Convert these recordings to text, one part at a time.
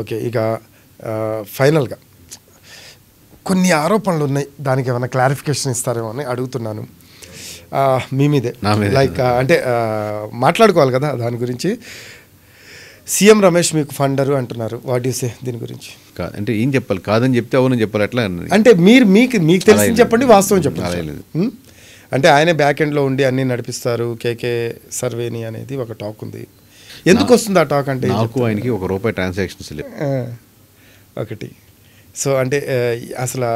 Okay. ఇక ఫైనల్గా కొన్ని ఆరోపణలు ఉన్నాయి, దానికి ఏమైనా క్లారిఫికేషన్ ఇస్తారేమో అని అడుగుతున్నాను. మీ మీదే లైక్ అంటే మాట్లాడుకోవాలి కదా దాని గురించి. సీఎం రమేష్ మీకు ఫండరు అంటున్నారు, వాట్ యు సే దీని గురించి? అంటే ఏం చెప్పాలి, కాదని చెప్తే అవునని చెప్పాలి, ఎట్లా అంటే మీకు తెలిసి చెప్పండి, వాస్తవం చెప్పండి. అంటే ఆయనే బ్యాక్ ఎండ్లో ఉండి అన్నీ నడిపిస్తారు కేకే సర్వేని అనేది ఒక టాక్ ఉంది. ఎందుకు వస్తుంది ఆ టాక్? అంటే నాకు ఆయనకి ₹1 ట్రాన్సాక్షన్స్ లేవు ఒకటి. సో అంటే అసలు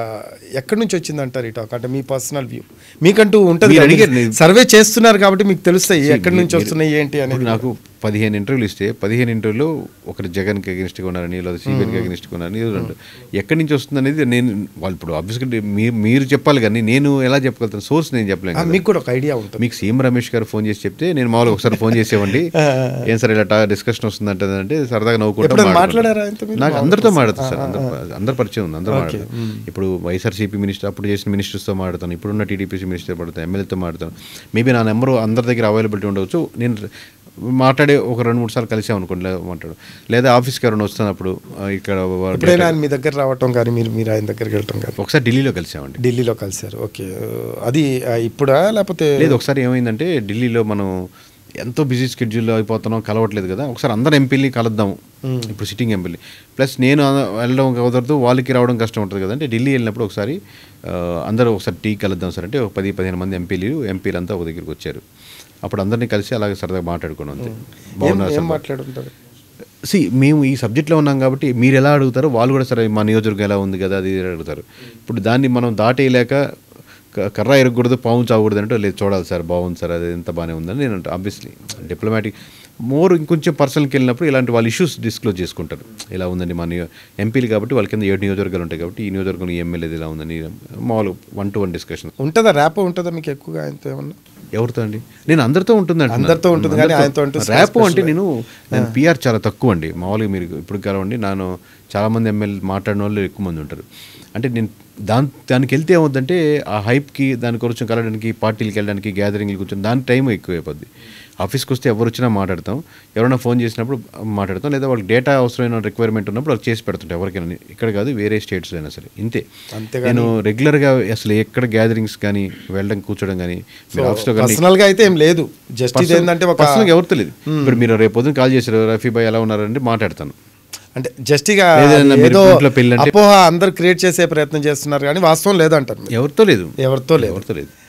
ఎక్కడి నుంచి వచ్చింది అంటారు ఈ టాక్? అంటే మీ పర్సనల్ వ్యూ మీకంటూ ఉంటుంది, సర్వే చేస్తున్నారు కాబట్టి మీకు తెలుస్తాయి ఎక్కడి నుంచి వస్తున్నాయి ఏంటి అనేది. నాకు 15 ఇంటర్వ్యూలు ఇస్తే 15 ఇంటర్వ్యూలో ఒకరు జగన్కి అగెనిస్ట్గా ఉన్నారని, లేదా సిబిఐకి అగెనిస్ట్గా ఉన్నారని, ఎక్కడి నుంచి వస్తుంది అనేది నేను వాళ్ళు ఇప్పుడు ఆబ్వియస్గా మీరు చెప్పాలి, కానీ నేను ఎలా చెప్పగలుగుతాను? సోర్స్ నేను చెప్పలేను. మీకు కూడా ఒక ఐడియా ఉంటుంది. మీకు సీఎం రమేష్ గారు ఫోన్ చేసి చెప్తే నేను మామూలుగా ఒకసారి ఫోన్ చేసేవండి, ఏం సార్ ఇలా డిస్కషన్ వస్తుందంటే సరదాగా నవ్వుకుంటా మాట్లాడారా? నాకు అందరితో మాట్లాడతాను సార్, అందరు పరిచయం ఉంది, అందరూ మాట్లాడతాను. ఇప్పుడు వైఎస్ఆర్సీపీ మినిస్టర్ అప్పుడు చేసిన మినిస్టర్స్తో మాట్లాడతాను, ఇప్పుడున్న టీడీపీసీ మినిస్టర్ మాట్లాడతాను, ఎమ్మెల్యేతో మాట్లాడతాను. మేబీ నా నెంబరు అందరి దగ్గర అవైలబిలిటీ ఉండవచ్చు, నేను మాట్లాడే ఒక 2-3 సార్లు కలిసాం అనుకోండి, మాట్లాడు, లేదా ఆఫీస్కి ఎవరైనా వస్తున్నప్పుడు ఇక్కడ మీ దగ్గర రావటం కానీ మీరు ఆయన దగ్గరికి వెళ్ళటం కానీ. ఒకసారి ఢిల్లీలో కలిసామండి. ఢిల్లీలో కలిసారు, ఓకే. అది ఇప్పుడా లేకపోతే? లేదు, ఒకసారి ఏమైందంటే ఢిల్లీలో మనం ఎంతో బిజీ స్కెడ్యూల్లో అయిపోతున్నాం, కలవట్లేదు కదా, ఒకసారి అందరు ఎంపీని కలుద్దాం, ఇప్పుడు సిట్టింగ్ ఎంపీని. ప్లస్ నేను వెళ్ళడం కుదరదు, వాళ్ళకి రావడం కష్టం ఉంటుంది కదా, అంటే ఢిల్లీ వెళ్ళినప్పుడు ఒకసారి అందరూ ఒకసారి టీ కలుద్దాం సార్ అంటే ఒక 10-15 మంది ఎంపీలంతా ఒక దగ్గరికి వచ్చారు. అప్పుడు అందరినీ కలిసి అలాగే సరదాగా మాట్లాడుకున్నాం. అంతే. మాట్లాడుకుంటారు. మేము ఈ సబ్జెక్ట్లో ఉన్నాం కాబట్టి మీరు ఎలా అడుగుతారో వాళ్ళు కూడా సరే మా నియోజకవర్గం ఎలా ఉంది కదా అది అడుగుతారు. ఇప్పుడు దాన్ని మనం దాటేయలేక కర్ర ఎరగకూడదు, పాము చావకూడదు అంటే లేదు, చూడాలి సార్, బాగుంది సార్, అది ఎంత బాగానే ఉందని నేను అంటే. ఆబ్వియస్లీ డిప్లొమాటిక్ ఇంకొంచెం పర్సనల్కి వెళ్ళినప్పుడు ఇలాంటి వాళ్ళ ఇష్యూస్ డిస్క్లోజ్ చేసుకుంటారు. ఇలా ఉందండి మా ఎంపీలు కాబట్టి వాళ్ళ కింద 7 నియోజకవర్గాలు ఉంటాయి కాబట్టి ఈ నియోజకవర్గంలో ఎమ్మెల్యేది ఇలా ఉందని మామూలు 1-to-1 డిస్కషన్ ఉంటుందా? ర్యాపో ఉంటుందా మీకు ఎక్కువగా ఆయనతో ఏమన్నా? ఎవరితో అండి? నేను అందరితో ఉంటుంది, అందరితో ఉంటుంది కానీ ఆయనతో ర్యాపో అంటే నేను పిఆర్ చాలా తక్కువ అండి. మామూలుగా మీరు ఇప్పుడు కలవండి, నేను చాలామంది ఎమ్మెల్యే మాట్లాడిన వాళ్ళు ఎక్కువ మంది ఉంటారు. అంటే నేను దానికి వెళ్తే ఏమవుద్దంటే ఆ హైప్కి దాని కొంచెం కలవడానికి, పార్టీలకు వెళ్ళడానికి, గ్యాదరింగ్లు కూర్చొని దాని టైం ఎక్కువ అయిపోద్ది. ఆఫీస్కి వస్తే ఎవరు వచ్చినా మాట్లాడతాం, ఎవరైనా ఫోన్ చేసినప్పుడు మాట్లాడతాం, లేదా వాళ్ళకి డేటా అవసరమైన రిక్వైర్మెంట్ ఉన్నప్పుడు వాళ్ళకి చేసి పెడుతుంటాం ఎవరికైనా, ఇక్కడ కాదు వేరే స్టేట్స్లో అయినా సరే. ఇంతే. నేను రెగ్యులర్గా అసలు ఎక్కడ గ్యాదరింగ్స్ కానీ వెళ్ళడం కూర్చోడం కానీ మీరు ఆఫీస్లో పర్సనల్గా అయితే ఏం లేదు. జస్ట్ ఏంటంటే పర్సనల్గా ఎవరితో లేదు. ఇప్పుడు మీరు రేపు పొద్దున కాల్ చేశారు, రఫీ భాయ్ ఎలా ఉన్నారంటే మాట్లాడతాను. అంటే జస్ట్ ఇక అపోహ అందరు క్రియేట్ చేసే ప్రయత్నం చేస్తున్నారు కానీ వాస్తవం లేదంటారు. ఎవరితో లేదు.